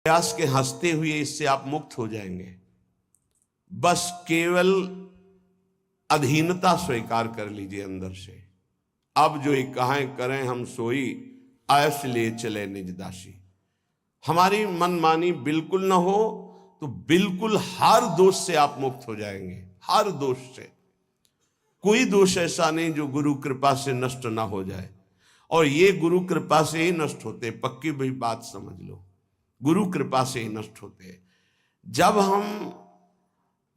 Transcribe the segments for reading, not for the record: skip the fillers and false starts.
प्रयास के हंसते हुए इससे आप मुक्त हो जाएंगे। बस केवल अधीनता स्वीकार कर लीजिए अंदर से। अब जो कहें करें हम सोई, आयस लिए चले निज दासी। हमारी मनमानी बिल्कुल ना हो तो बिल्कुल हर दोष से आप मुक्त हो जाएंगे। हर दोष से कोई दोष ऐसा नहीं जो गुरु कृपा से नष्ट ना हो जाए, और ये गुरु कृपा से ही नष्ट होते। पक्की भाई बात समझ लो, गुरु कृपा से ही नष्ट होते हैं। जब हम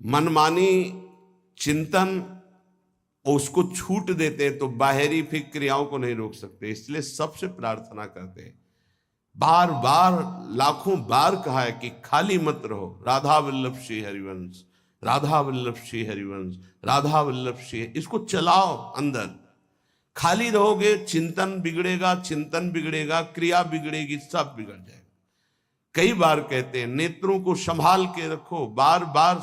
मनमानी चिंतन और उसको छूट देते हैं तो बाहरी फिर क्रियाओं को नहीं रोक सकते। इसलिए सबसे प्रार्थना करते हैं, बार बार लाखों बार कहा है कि खाली मत रहो। राधा वल्लभ श्री हरिवंश, राधा वल्लभ श्री हरिवंश, राधा वल्लभ श्री, इसको चलाओ अंदर। खाली रहोगे चिंतन बिगड़ेगा, चिंतन बिगड़ेगा, क्रिया बिगड़ेगी, सब बिगड़ जाएगा। कई बार कहते हैं नेत्रों को संभाल के रखो। बार बार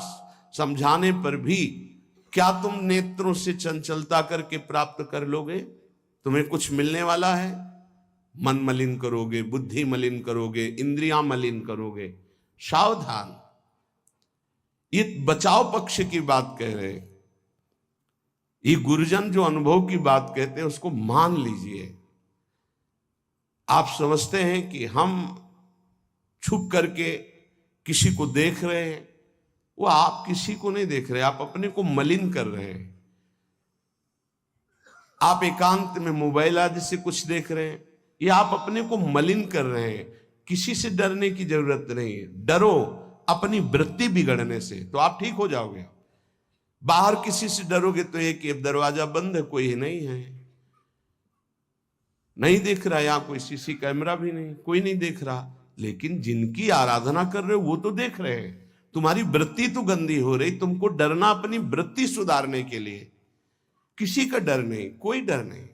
समझाने पर भी क्या तुम नेत्रों से चंचलता करके प्राप्त कर लोगे? तुम्हें कुछ मिलने वाला है? मन मलिन करोगे, बुद्धि मलिन करोगे, इंद्रियां मलिन करोगे। सावधान, ये बचाव पक्ष की बात कह रहे हैं। ये गुरुजन जो अनुभव की बात कहते हैं उसको मान लीजिए। आप समझते हैं कि हम छुप करके किसी को देख रहे हैं, वो आप किसी को नहीं देख रहे, आप अपने को मलिन कर रहे हैं। आप एकांत में मोबाइल आदि से कुछ देख रहे हैं, ये आप अपने को मलिन कर रहे हैं। किसी से डरने की जरूरत नहीं है। डरो अपनी वृत्ति बिगड़ने से तो आप ठीक हो जाओगे। बाहर किसी से डरोगे तो एक दरवाजा बंद है, कोई नहीं है, नहीं देख रहा, यहां कोई सीसी कैमरा भी नहीं, कोई नहीं देख रहा। लेकिन जिनकी आराधना कर रहे हो वो तो देख रहे हैं। तुम्हारी वृत्ति तो गंदी हो रही। तुमको डरना अपनी वृत्ति सुधारने के लिए, किसी का डर नहीं, कोई डर नहीं।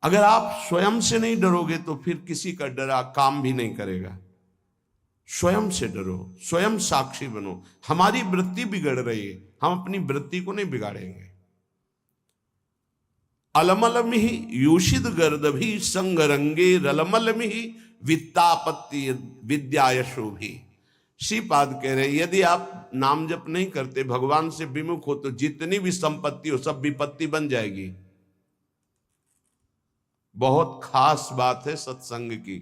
अगर आप स्वयं से नहीं डरोगे तो फिर किसी का डरा काम भी नहीं करेगा। स्वयं से डरो, स्वयं साक्षी बनो। हमारी वृत्ति बिगड़ रही है, हम अपनी वृत्ति को नहीं बिगाड़ेंगे। अलमलमिहि यूषिद गर्दभि संगरंगे रलमलमिहि वित्तापत्ति विद्यायशोभि। श्रीपाद कह रहे यदि आप नाम जप नहीं करते, भगवान से विमुख हो, तो जितनी भी संपत्ति हो सब विपत्ति बन जाएगी। बहुत खास बात है सत्संग की।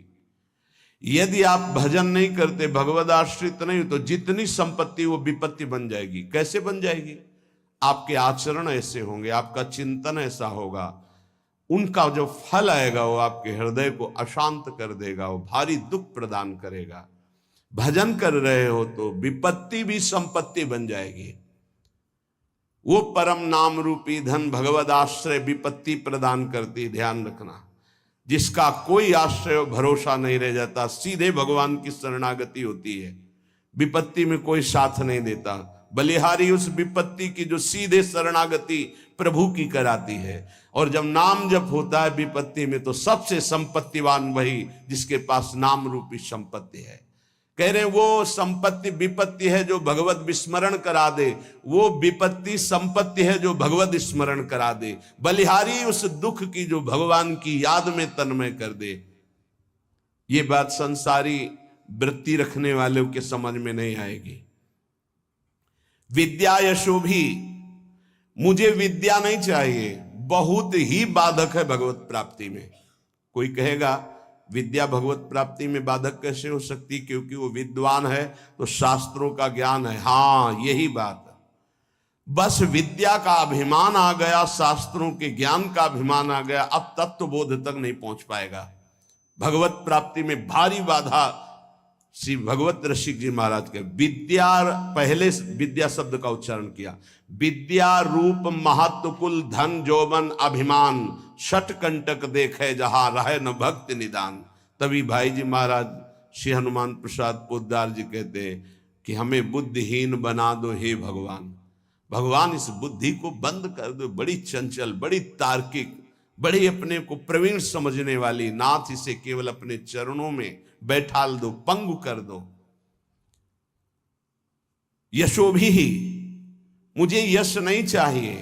यदि आप भजन नहीं करते, भगवद आश्रित नहीं हो, तो जितनी संपत्ति वो विपत्ति बन जाएगी। कैसे बन जाएगी? आपके आचरण ऐसे होंगे, आपका चिंतन ऐसा होगा, उनका जो फल आएगा वो आपके हृदय को अशांत कर देगा, वो भारी दुख प्रदान करेगा। भजन कर रहे हो तो विपत्ति भी संपत्ति बन जाएगी। वो परम नाम रूपी धन भगवद आश्रय विपत्ति प्रदान करती, ध्यान रखना। जिसका कोई आश्रय भरोसा नहीं रह जाता, सीधे भगवान की शरणागति होती है। विपत्ति में कोई साथ नहीं देता। बलिहारी उस विपत्ति की जो सीधे शरणागति प्रभु की कराती है। और जब नाम जप होता है विपत्ति में, तो सबसे संपत्तिवान वही जिसके पास नाम रूपी संपत्ति है। कह रहे वो संपत्ति विपत्ति है जो भगवत विस्मरण करा दे, वो विपत्ति संपत्ति है जो भगवत स्मरण करा दे। बलिहारी उस दुख की जो भगवान की याद में तन्मय कर दे। ये बात संसारी वृत्ति रखने वालों के समझ में नहीं आएगी। विद्या यशोभी, मुझे विद्या नहीं चाहिए, बहुत ही बाधक है भगवत प्राप्ति में। कोई कहेगा विद्या भगवत प्राप्ति में बाधक कैसे हो सकती? क्योंकि वो विद्वान है तो शास्त्रों का ज्ञान है। हाँ, यही बात है। बस विद्या का अभिमान आ गया, शास्त्रों के ज्ञान का अभिमान आ गया, अब तत्व बोध तक नहीं पहुंच पाएगा। भगवत प्राप्ति में भारी बाधा श्री भगवत रसिक जी महाराज के विद्या, पहले विद्या शब्द का उच्चारण किया। विद्या रूप महत्व कुल धन जोबन अभिमान, छठ कंटक देखे जहां रहे न भक्ति निदान। तभी भाई जी महाराज श्री हनुमान प्रसाद पोद्दार जी कहते हैं कि हमें बुद्धिहीन बना दो हे भगवान। भगवान इस बुद्धि को बंद कर दो। बड़ी चंचल, बड़ी तार्किक, बड़ी अपने को प्रवीण समझने वाली नाथ, इसे केवल अपने चरणों में बैठाल दो, पंगु कर दो। यशोभी ही, मुझे यश नहीं चाहिए।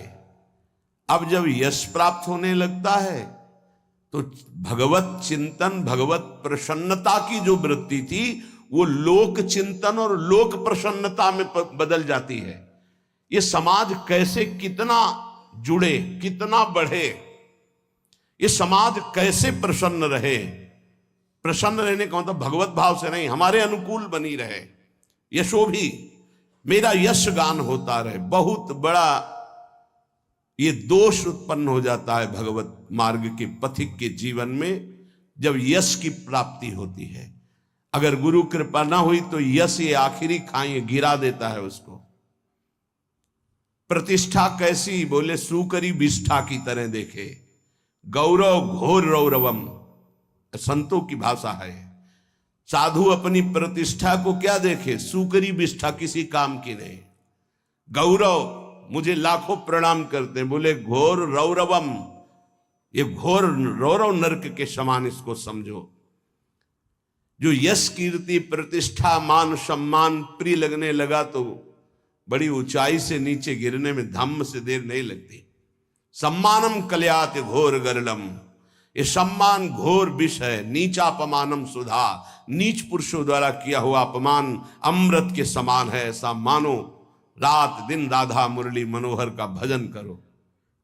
अब जब यश प्राप्त होने लगता है तो भगवत चिंतन, भगवत प्रसन्नता की जो वृत्ति थी वो लोक चिंतन और लोक प्रसन्नता में बदल जाती है। ये समाज कैसे कितना जुड़े, कितना बढ़े, ये समाज कैसे प्रसन्न रहे। प्रसन्न रहने का मतलब भगवत भाव से नहीं, हमारे अनुकूल बनी रहे, यशो भी मेरा यश गान होता रहे। बहुत बड़ा ये दोष उत्पन्न हो जाता है भगवत मार्ग के पथिक के जीवन में जब यश की प्राप्ति होती है। अगर गुरु कृपा ना हुई तो यश ये आखिरी खाई गिरा देता है उसको। प्रतिष्ठा कैसी, बोले सूकरी विष्ठा की तरह देखे, गौरव घोर रौरवम, संतों की भाषा है। साधु अपनी प्रतिष्ठा को क्या देखे, सूकरी विष्ठा, किसी काम की नहीं। गौरव, मुझे लाखों प्रणाम करते हैं, बोले घोर रौरवम, ये घोर रौरव नरक के समान इसको समझो। जो यश कीर्ति प्रतिष्ठा मान सम्मान प्रिय लगने लगा तो बड़ी ऊंचाई से नीचे गिरने में धम्म से देर नहीं लगती। सम्मानम कल्यात घोर गरलम, ये सम्मान घोर विष है। नीचापमानम सुधा, नीच पुरुषों द्वारा किया हुआ अपमान अमृत के समान है। ऐसा मानो रात दिन राधा मुरली मनोहर का भजन करो।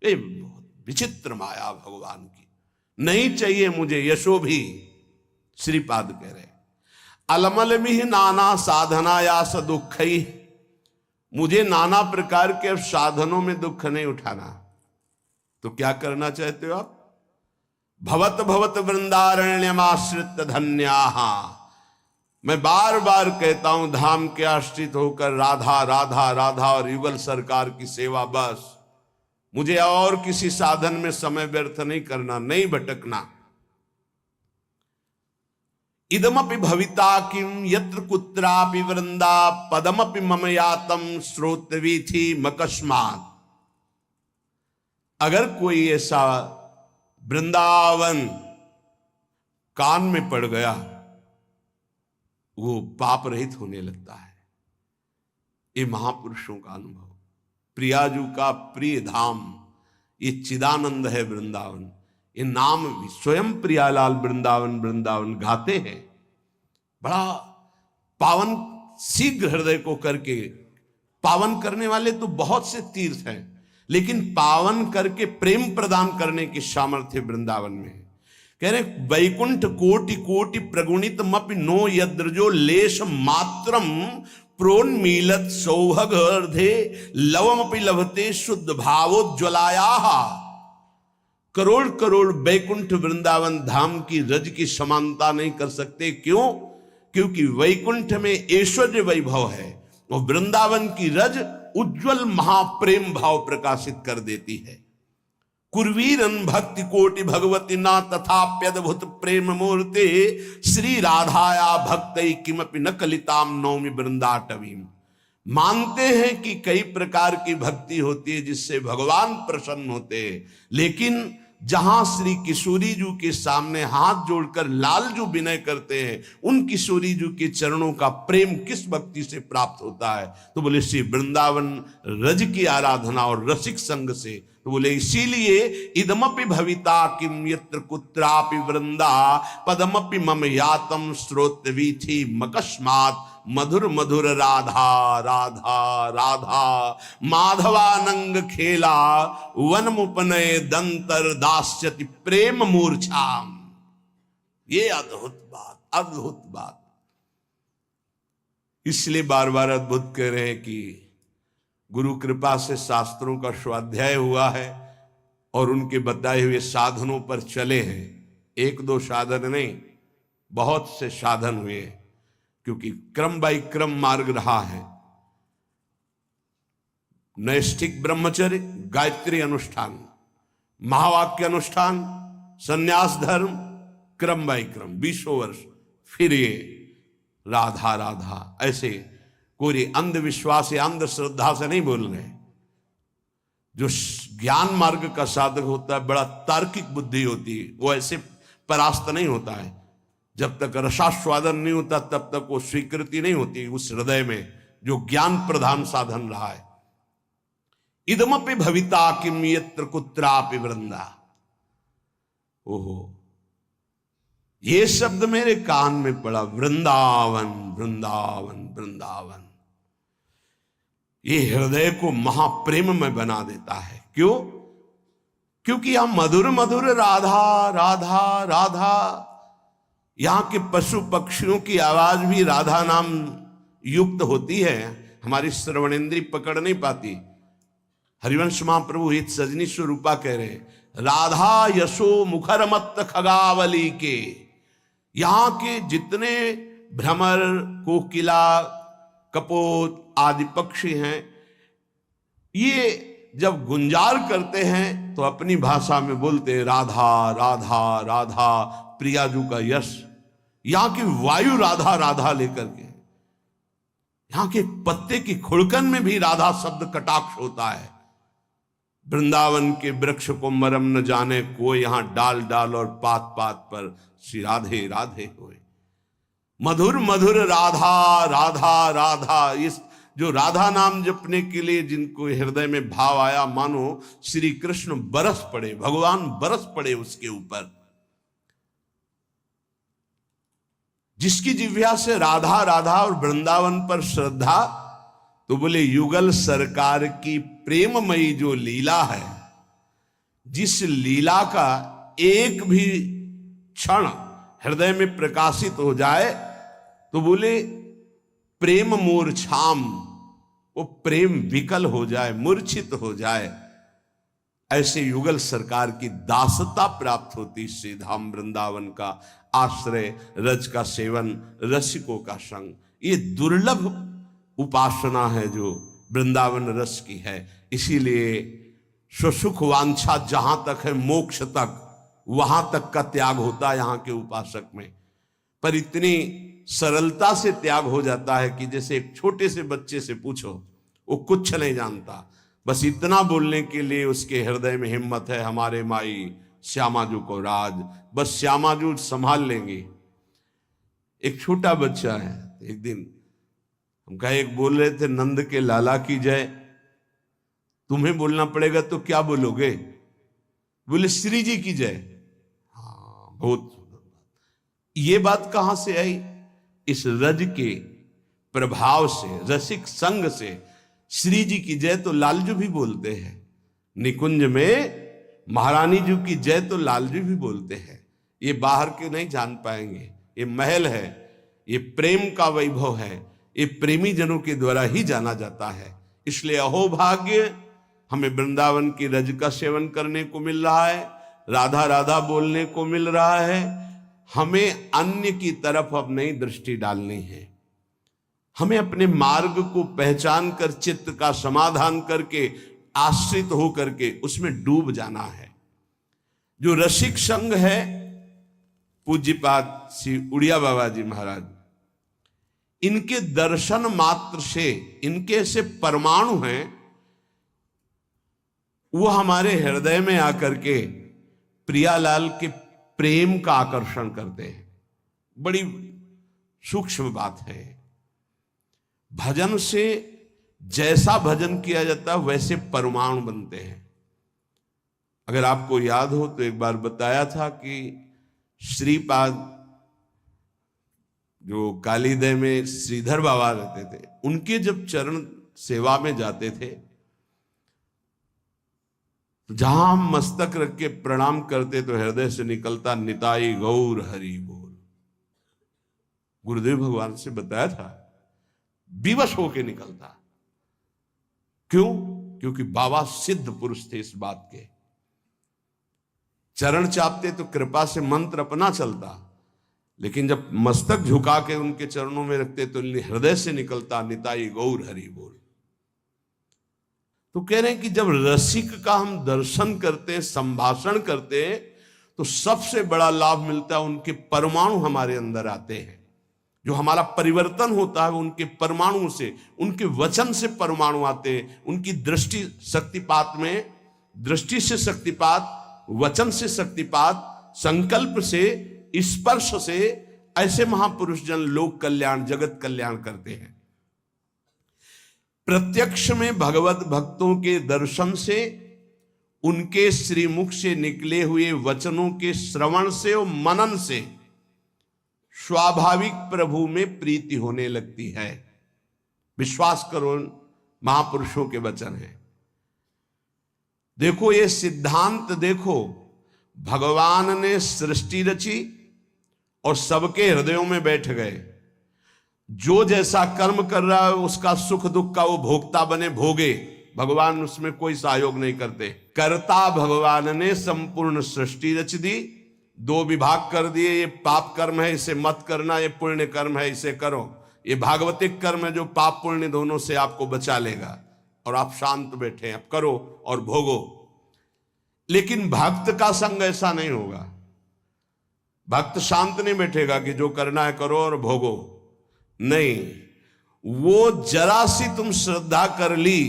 ये बहुत विचित्र माया भगवान की। नहीं चाहिए मुझे यशो भी। श्रीपाद कह रहे अलमल मिह नाना साधनायास दुखई, मुझे नाना प्रकार के साधनों में दुख नहीं उठाना। तो क्या करना चाहते हो आप? भवत भवत वृंदारण्यमाश्रित धन्याहा, मैं बार बार कहता हूं धाम के आश्रित होकर राधा राधा राधा और युगल सरकार की सेवा बस। मुझे और किसी साधन में समय व्यर्थ नहीं करना, नहीं भटकना। इदमपि भविता किम यत्र कुत्रापि वृंदा पदमपि मम यातम श्रोतवीथि मकस्मात्। अगर कोई ऐसा वृंदावन कान में पड़ गया वो पाप रहित होने लगता है। ये महापुरुषों का अनुभव। प्रियाजू का प्रिय धाम ये चिदानंद है वृंदावन। ये नाम भी स्वयं प्रियालाल वृंदावन वृंदावन गाते हैं। बड़ा पावन शीघ्र हृदय को करके, पावन करने वाले तो बहुत से तीर्थ हैं, लेकिन पावन करके प्रेम प्रदान करने की सामर्थ्य वृंदावन में है। कह रहे वैकुंठ कोटि कोटि प्रगुणित मपि नो यद्रजो लेश मात्रम प्रोन्मीलत सौभगर्धे लवमपि लभते शुद्ध भावोज्ज्वलाया। करोड़ करोड़ वैकुंठ वृंदावन धाम की रज की समानता नहीं कर सकते। क्यों? क्योंकि वैकुंठ में ऐश्वर्य वैभव है और वृंदावन की रज उज्जवल महाप्रेम भाव प्रकाशित कर देती है। कुर्वीरन भक्ति कोटि भगवती ना तथाप्यद्भुत प्रेम मूर्ते श्री राधाया भक्त किमपि न कलिताम नौमि वृंदाटवीम। मानते हैं कि कई प्रकार की भक्ति होती है जिससे भगवान प्रसन्न होते हैं, लेकिन जहां श्री किशोरी जी के सामने हाथ जोड़कर लाल जो विनय करते हैं उन किशोरी जी के चरणों का प्रेम किस भक्ति से प्राप्त होता है? तो बोले श्री वृंदावन रज की आराधना और रसिक संग से। तो बोले इसीलिए इदमपि भविता किम यत्र कुत्रापि वृंदा पदमपि मम यातम श्रोतवीथि मकस्मात् मधुर मधुर राधा राधा राधा माधवानंग खेला वन मुपनय दंतर दास्यति प्रेम मूर्छाम। ये अद्भुत बात, अद्भुत बात। इसलिए बार बार अद्भुत कह रहे हैं कि गुरु कृपा से शास्त्रों का स्वाध्याय हुआ है और उनके बताए हुए साधनों पर चले हैं। एक दो साधन नहीं, बहुत से साधन हुए हैं, क्योंकि क्रम बाई क्रम मार्ग रहा है। नैष्ठिक ब्रह्मचर्य, गायत्री अनुष्ठान, महावाक्य अनुष्ठान, संन्यास धर्म, क्रम बाई क्रम 20 वर्ष। फिर ये राधा राधा, ऐसे कोई अंधविश्वास या अंधश्रद्धा से नहीं बोल रहे। जो ज्ञान मार्ग का साधक होता है, बड़ा तार्किक बुद्धि होती है, वो ऐसे परास्त नहीं होता है। जब तक रसास्वादन नहीं होता तब तक वो स्वीकृति नहीं होती उस हृदय में जो ज्ञान प्रधान साधन रहा है। इदमपि भविता किम यत्र कुत्रापि वृंदा। ओहो, ये शब्द मेरे कान में पड़ा, वृंदावन वृंदावन वृंदावन। ये हृदय को महाप्रेम में बना देता है। क्यों? क्योंकि यहां मधुर मधुर राधा राधा राधा, यहां के पशु पक्षियों की आवाज भी राधा नाम युक्त होती है, हमारी श्रवणेंद्री पकड़ नहीं पाती। हरिवंश महाप्रभु हित सजनी स्वरूपा कह रहे, राधा यशो मुखर मत खगावली के। यहां के जितने भ्रमर, कोकिला, कपोत आदि पक्षी हैं, ये जब गुंजार करते हैं तो अपनी भाषा में बोलते हैं राधा राधा राधा, प्रियाजू का यश। यहां की वायु राधा राधा लेकर के, यहां के पत्ते की खुड़कन में भी राधा शब्द कटाक्ष होता है। वृंदावन के वृक्ष को मरम न जाने कोई, यहां डाल डाल और पात पात पर श्री राधे राधे होए। मधुर मधुर राधा राधा राधा, इस जो राधा नाम जपने के लिए जिनको हृदय में भाव आया, मानो श्री कृष्ण बरस पड़े, भगवान बरस पड़े उसके ऊपर। जिसकी जिह्वा से राधा राधा और वृंदावन पर श्रद्धा, तो बोले युगल सरकार की प्रेममयी जो लीला है, जिस लीला का एक भी क्षण हृदय में प्रकाशित हो जाए तो बोले प्रेम मूर्छाम, वो प्रेम विकल हो जाए, मूर्छित हो जाए, ऐसे युगल सरकार की दासता प्राप्त होती। श्री धाम वृंदावन का आश्रय, रज का सेवन, रसिकों का संग, ये दुर्लभ उपासना है जो वृंदावन रस की है। इसीलिए सुसुख वांछा जहां तक है, मोक्ष तक, वहां तक का त्याग होता है यहाँ के उपासक में। पर इतनी सरलता से त्याग हो जाता है कि जैसे एक छोटे से बच्चे से पूछो, वो कुछ नहीं जानता, बस इतना बोलने के लिए उसके हृदय में हिम्मत है, हमारे माई श्यामाजू को राज, बस श्यामाजू संभाल लेंगे। एक छोटा बच्चा है, एक दिन हम कहे, एक बोल रहे थे नंद के लाला की जय, तुम्हें बोलना पड़ेगा तो क्या बोलोगे? बोले श्री जी की जय। हाँ, बहुत ये बात कहां से आई? इस रज के प्रभाव से, रसिक संग से। श्री जी की जय तो लालजू भी बोलते हैं, निकुंज में महारानी जी की जय तो लालजू भी बोलते हैं। ये बाहर के नहीं जान पाएंगे, ये महल है, ये प्रेम का वैभव है, ये प्रेमी जनों के द्वारा ही जाना जाता है। इसलिए अहो भाग्य, हमें वृंदावन की रज का सेवन करने को मिल रहा है, राधा राधा बोलने को मिल रहा है। हमें अन्य की तरफ अब नई दृष्टि डालनी है। हमें अपने मार्ग को पहचान कर चित्त का समाधान करके, आश्रित हो करके उसमें डूब जाना है। जो रसिक संग है, पूज्यपाद श्री उड़िया बाबा जी महाराज, इनके दर्शन मात्र से, इनके ऐसे परमाणु हैं, वो हमारे हृदय में आकर के प्रियालाल के प्रेम का आकर्षण करते हैं। बड़ी सूक्ष्म बात है। भजन से जैसा भजन किया जाता है वैसे परमाणु बनते हैं। अगर आपको याद हो तो एक बार बताया था कि श्रीपाद जो कालीदय में श्रीधर बाबा रहते थे, उनके जब चरण सेवा में जाते थे, जहां हम मस्तक रख के प्रणाम करते तो हृदय से निकलता निताई गौर हरि बोल। गुरुदेव भगवान से बताया था, विवश होके निकलता। क्यों? क्योंकि बाबा सिद्ध पुरुष थे इस बात के। चरण चापते तो कृपा से मंत्र अपना चलता, लेकिन जब मस्तक झुका के उनके चरणों में रखते तो हृदय से निकलता निताई गौर हरि बोल। तो कह रहे हैं कि जब रसिक का हम दर्शन करते हैं, संभाषण करते हैं, तो सबसे बड़ा लाभ मिलता है, उनके परमाणु हमारे अंदर आते हैं। जो हमारा परिवर्तन होता है उनके परमाणु से, उनके वचन से परमाणु आते हैं। उनकी दृष्टि शक्तिपात में, दृष्टि से शक्तिपात, वचन से शक्तिपात, संकल्प से, स्पर्श से, ऐसे महापुरुष जन लोक कल्याण, जगत कल्याण करते हैं। प्रत्यक्ष में भगवत भक्तों के दर्शन से उनके श्रीमुख से निकले हुए वचनों के श्रवण से और मनन से स्वाभाविक प्रभु में प्रीति होने लगती है। विश्वास करो, महापुरुषों के वचन है। देखो ये सिद्धांत देखो, भगवान ने सृष्टि रची और सबके हृदयों में बैठ गए। जो जैसा कर्म कर रहा है उसका सुख दुख का वो भोक्ता बने, भोगे। भगवान उसमें कोई सहयोग नहीं करते। कर्ता भगवान ने संपूर्ण सृष्टि रच दी, दो विभाग कर दिए, ये पाप कर्म है इसे मत करना, ये पुण्य कर्म है इसे करो। ये भागवतिक कर्म है जो पाप पुण्य दोनों से आपको बचा लेगा, और आप शांत बैठे, अब करो और भोगो। लेकिन भक्त का संग ऐसा नहीं होगा। भक्त शांत नहीं बैठेगा कि जो करना है करो और भोगो, नहीं। वो जरा सी तुम श्रद्धा कर ली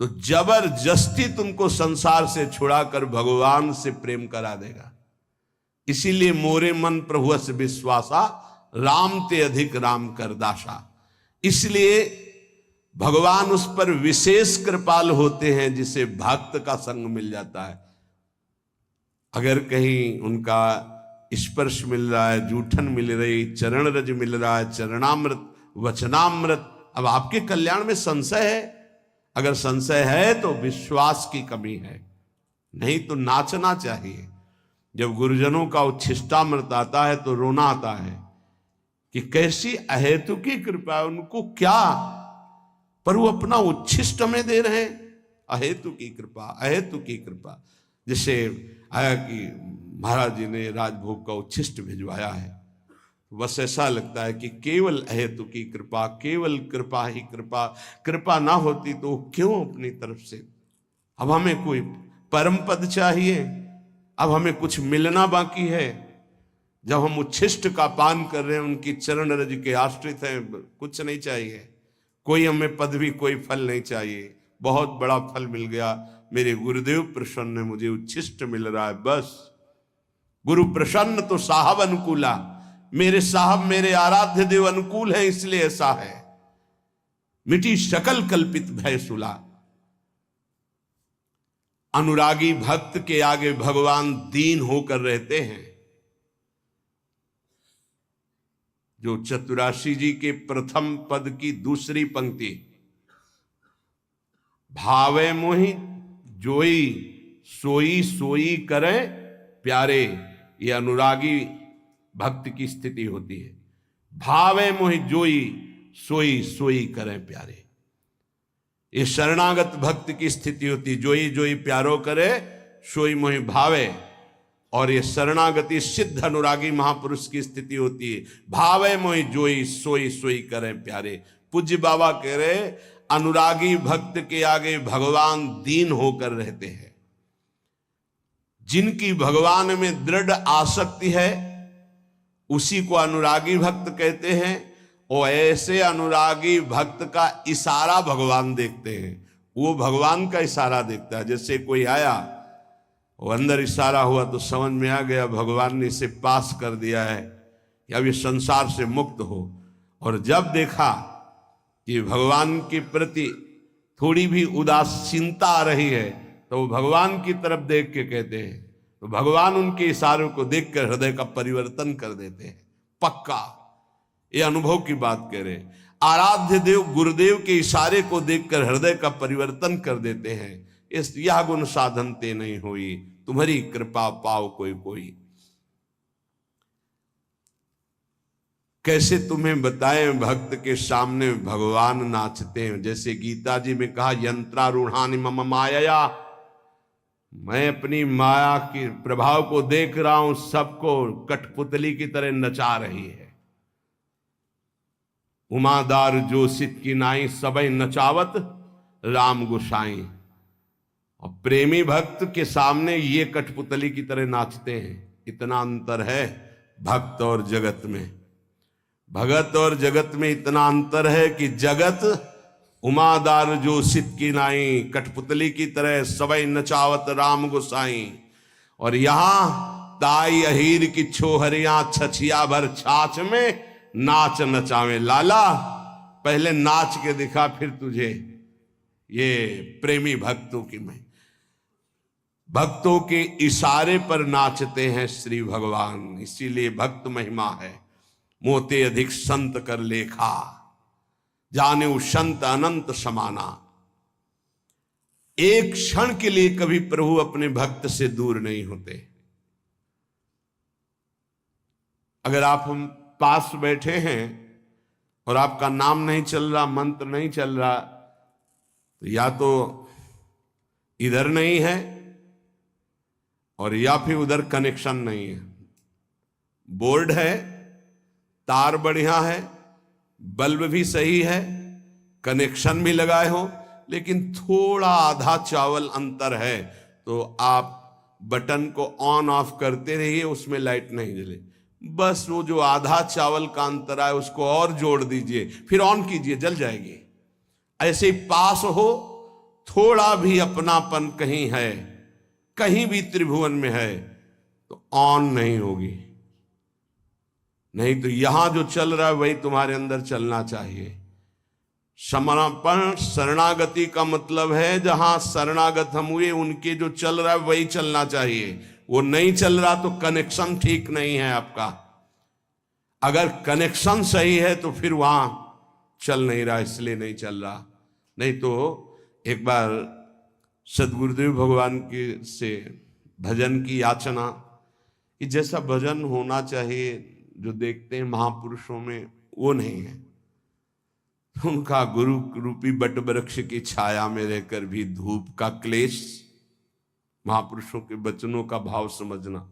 तो जबरदस्ती तुमको संसार से छुड़ाकर भगवान से प्रेम करा देगा। इसीलिए मोरे मन प्रभु से विश्वासा, राम ते अधिक राम कर दासा। इसलिए भगवान उस पर विशेष कृपाल होते हैं जिसे भक्त का संग मिल जाता है। अगर कहीं उनका स्पर्श मिल रहा है, जूठन मिल रही, चरण रज मिल रहा है, चरणामृत, वचनामृत, अब आपके कल्याण में संशय है। अगर संशय है तो विश्वास की कमी है, नहीं तो नाचना चाहिए। जब गुरुजनों का उच्छिष्टामृत आता है तो रोना आता है कि कैसी अहेतु की कृपा है, उनको क्या, पर वो अपना उच्छिष्ट में दे रहे हैं। अहेतु की कृपा, अहेतु की कृपा। जैसे आया कि महाराज जी ने राजभोग का उच्छिष्ट भिजवाया है, बस ऐसा लगता है कि केवल अहेतु की कृपा, केवल कृपा ही कृपा। कृपा ना होती तो क्यों अपनी तरफ से। अब हमें कोई परम पद चाहिए, अब हमें कुछ मिलना बाकी है। जब हम उच्छिष्ट का पान कर रहे हैं, उनकी चरण रज के आश्रित हैं, कुछ नहीं चाहिए, कोई हमें पदवी, कोई फल नहीं चाहिए। बहुत बड़ा फल मिल गया, मेरे गुरुदेव प्रसन्न है, मुझे उच्छिष्ट मिल रहा है, बस। गुरु प्रसन्न तो साहब अनुकूला, मेरे साहब मेरे आराध्य देव अनुकूल है, इसलिए ऐसा है। मिटी सकल कल्पित भय सुला। अनुरागी भक्त के आगे भगवान दीन होकर रहते हैं। जो चतुराशी जी के प्रथम पद की दूसरी पंक्ति, भावे मोहि जोई सोई सोई करे प्यारे, ये अनुरागी भक्त की स्थिति होती है। भावे मोहि जोई सोई सोई करे प्यारे, ये शरणागत भक्त की स्थिति होती है। जोई जोई प्यारो करे, सोई मोहि भावे। और ये शरणागति सिद्ध अनुरागी महापुरुष की स्थिति होती है। भावे मोहि जोई सोई सोई करे प्यारे। पूज्य बाबा कह रहे, अनुरागी भक्त के आगे भगवान दीन होकर रहते हैं। जिनकी भगवान में दृढ़ आसक्ति है उसी को अनुरागी भक्त कहते हैं। और ऐसे अनुरागी भक्त का इशारा भगवान देखते हैं, वो भगवान का इशारा देखता है। जैसे कोई आया, वो अंदर इशारा हुआ तो समझ में आ गया भगवान ने इसे पास कर दिया है कि अब ये संसार से मुक्त हो। और जब देखा कि भगवान के प्रति थोड़ी भी उदासीनता आ रही है तो वो भगवान की तरफ देख के कहते हैं, तो भगवान उनके इशारों को देखकर हृदय का परिवर्तन कर देते हैं। पक्का ये अनुभव की बात कह रहे, आराध्य देव गुरुदेव के इशारे को देखकर हृदय का परिवर्तन कर देते हैं। इस यह गुण साधन ते नहीं हुई, तुम्हारी कृपा पाओ कोई कोई। कैसे तुम्हें बताएं भक्त के सामने भगवान नाचते हैं। जैसे गीता जी में कहा, यंत्रारूढ़ानि मम माया, मैं अपनी माया के प्रभाव को देख रहा हूं, सबको कठपुतली की तरह नचा रही है। उमादार जोशित की नाई, सबई नचावत राम गुसाई। और प्रेमी भक्त के सामने ये कठपुतली की तरह नाचते हैं। इतना अंतर है भक्त और जगत में। भगत और जगत में इतना अंतर है कि जगत उमादार जोशित की नाई, कठपुतली की तरह सबई नचावत राम गुसाई। और यहां ताई अहीर की छोहरियां छछिया भर छाछ में नाच नचावे लाला। पहले नाच के दिखा, फिर तुझे। ये प्रेमी भक्तों की मैं। भक्तों के इशारे पर नाचते हैं श्री भगवान, इसीलिए भक्त महिमा है। मोते अधिक संत कर लेखा, जाने उ संत अनंत समाना। एक क्षण के लिए कभी प्रभु अपने भक्त से दूर नहीं होते। अगर आप हम पास बैठे हैं और आपका नाम नहीं चल रहा, मंत्र नहीं चल रहा, तो या तो इधर नहीं है और या फिर उधर कनेक्शन नहीं है। बोर्ड है, तार बढ़िया है, बल्ब भी सही है, कनेक्शन भी लगाए हो, लेकिन थोड़ा आधा चावल अंतर है, तो आप बटन को ऑन ऑफ करते रहिए, उसमें लाइट नहीं जले। बस वो जो आधा चावल का अंतर है उसको और जोड़ दीजिए, फिर ऑन कीजिए, जल जाएगी। ऐसे पास हो, थोड़ा भी अपनापन कहीं है, कहीं भी त्रिभुवन में है, तो ऑन नहीं होगी। नहीं तो यहां जो चल रहा है वही तुम्हारे अंदर चलना चाहिए। समर्पण शरणागति का मतलब है जहां शरणागत हम हुए उनके जो चल रहा है वही चलना चाहिए। वो नहीं चल रहा तो कनेक्शन ठीक नहीं है आपका। अगर कनेक्शन सही है तो फिर वहां चल नहीं रहा, इसलिए नहीं चल रहा। नहीं तो एक बार सदगुरुदेव भगवान के से भजन की याचना कि जैसा भजन होना चाहिए जो देखते हैं महापुरुषों में वो नहीं है। उनका गुरु रूपी बट वृक्ष की छाया में रहकर भी धूप का क्लेश, महापुरुषों के वचनों का भाव समझना।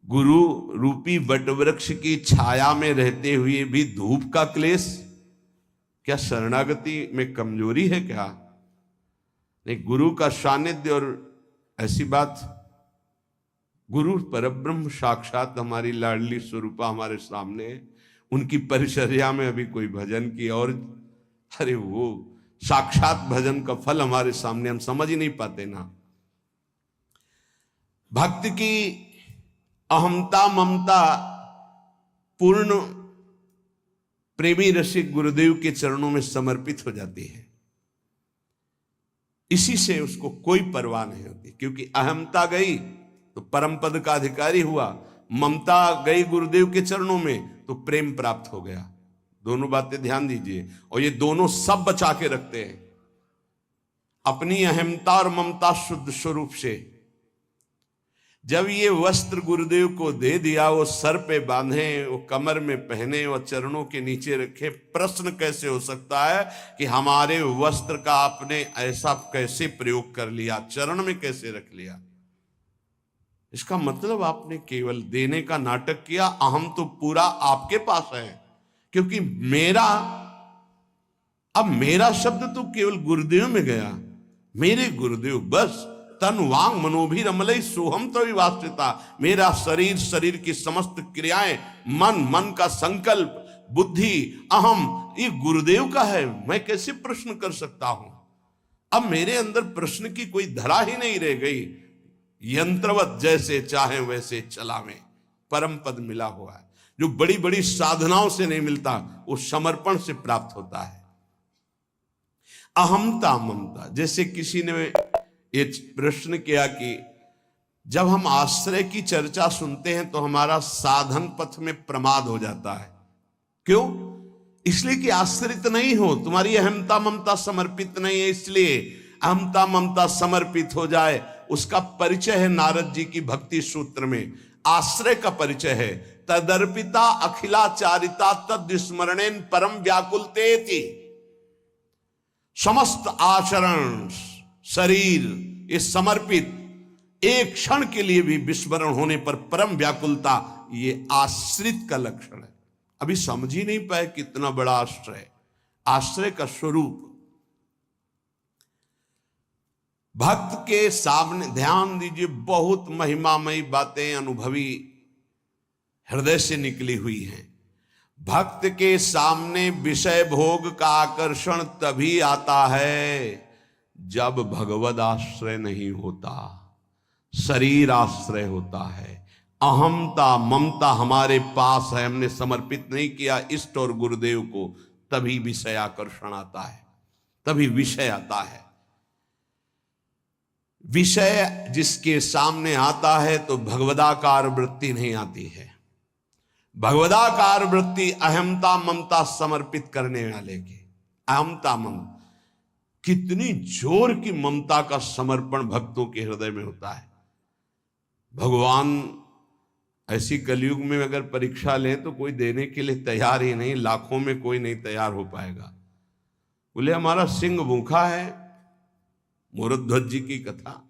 गुरु रूपी बट वृक्ष की छाया में रहते हुए भी धूप का क्लेश, क्या शरणागति में कमजोरी है क्या? नहीं, गुरु का सानिध्य और ऐसी बात, गुरु परब्रह्म साक्षात हमारी लाडली स्वरूपा हमारे सामने, उनकी परिचर्या में अभी कोई भजन की और अरे वो साक्षात भजन का फल हमारे सामने, हम समझ ही नहीं पाते ना। भक्त की अहमता ममता पूर्ण प्रेमी रसिक गुरुदेव के चरणों में समर्पित हो जाती है। इसी से उसको कोई परवाह नहीं होती, क्योंकि अहमता गई तो परम पद का अधिकारी हुआ, ममता गई गुरुदेव के चरणों में तो प्रेम प्राप्त हो गया। दोनों बातें ध्यान दीजिए, और ये दोनों सब बचा के रखते हैं अपनी अहमता और ममता शुद्ध स्वरूप से। जब ये वस्त्र गुरुदेव को दे दिया, वो सर पे बांधे, वो कमर में पहने, वो चरणों के नीचे रखे, प्रश्न कैसे हो सकता है कि हमारे वस्त्र का आपने ऐसा कैसे प्रयोग कर लिया, चरण में कैसे रख लिया? इसका मतलब आपने केवल देने का नाटक किया। अहम तो पूरा आपके पास है, क्योंकि अब मेरा शब्द तो केवल गुरुदेव में गया। मेरे गुरुदेव बस तन वांग मनोभिरमलई सोहम तो विवासिता। मेरा शरीर, शरीर की समस्त क्रियाएं, मन का संकल्प, बुद्धि, अहम, ये गुरुदेव का है। मैं कैसे प्रश्न कर सकता हूं? अब मेरे अंदर प्रश्न की कोई धरा ही नहीं रह गई। यंत्रवत जैसे चाहे वैसे चलावें, परम पद मिला हुआ है, जो बड़ी बड़ी साधनाओं से नहीं मिलता, वो समर्पण से प्राप्त होता है। अहमता ममता, जैसे किसी ने ये प्रश्न किया कि जब हम आश्रय की चर्चा सुनते हैं तो हमारा साधन पथ में प्रमाद हो जाता है। क्यों? इसलिए कि आश्रित नहीं हो, तुम्हारी अहमता ममता समर्पित नहीं है, इसलिए अहमता ममता समर्पित हो जाए। उसका परिचय है नारद जी की भक्ति सूत्र में, आश्रय का परिचय है। तदर्पिता अखिलाचारिता तद स्मरणेन परम व्याकुलतेति। समस्त आचरण, शरीर ये समर्पित, एक क्षण के लिए भी विस्मरण होने पर परम व्याकुलता, ये आश्रित का लक्षण है। अभी समझ ही नहीं पाए कितना बड़ा आश्रय, आश्रय का स्वरूप। भक्त के सामने ध्यान दीजिए, बहुत महिमामयी बातें अनुभवी हृदय से निकली हुई हैं। भक्त के सामने विषय भोग का आकर्षण तभी आता है जब भगवद आश्रय नहीं होता, शरीर आश्रय होता है। अहमता ममता हमारे पास है, हमने समर्पित नहीं किया इष्ट और गुरुदेव को, तभी विषय आकर्षण आता है, तभी विषय आता है। विषय जिसके सामने आता है तो भगवदाकार वृत्ति नहीं आती है। भगवदाकार वृत्ति अहमता ममता समर्पित करने वाले की, अहमता ममता, कितनी जोर की ममता का समर्पण भक्तों के हृदय में होता है। भगवान ऐसी कलयुग में अगर परीक्षा लें तो कोई देने के लिए तैयार ही नहीं, लाखों में कोई नहीं तैयार हो पाएगा। बोले हमारा सिंह भूखा है, मोरध्वज जी की कथा।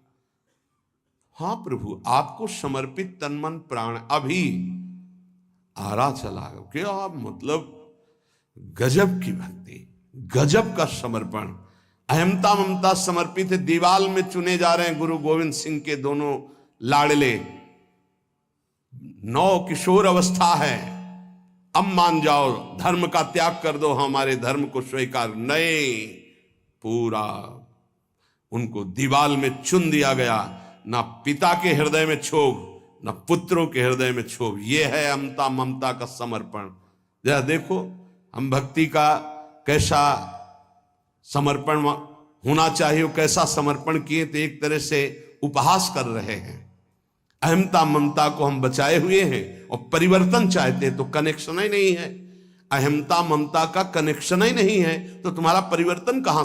हाँ प्रभु, आपको समर्पित तन मन प्राण अभी आ रहा चला क्या, मतलब गजब की भक्ति, गजब का समर्पण, अहमता ममता समर्पित है। दीवाल में चुने जा रहे हैं गुरु गोविंद सिंह के दोनों लाडले, 9 किशोर अवस्था है, अब मान जाओ, धर्म का त्याग कर दो, हमारे धर्म को स्वीकार नहीं। पूरा उनको दीवाल में चुन दिया गया, ना पिता के हृदय में क्षोभ, ना पुत्रों के हृदय में क्षोभ। यह है अहमता ममता का समर्पण। जरा देखो हम भक्ति का कैसा समर्पण होना चाहिए, कैसा समर्पण किए, तो एक तरह से उपहास कर रहे हैं। अहमता ममता को हम बचाए हुए हैं और परिवर्तन चाहते हैं तो कनेक्शन ही नहीं है। अहमता ममता का कनेक्शन ही नहीं है तो तुम्हारा परिवर्तन कहां से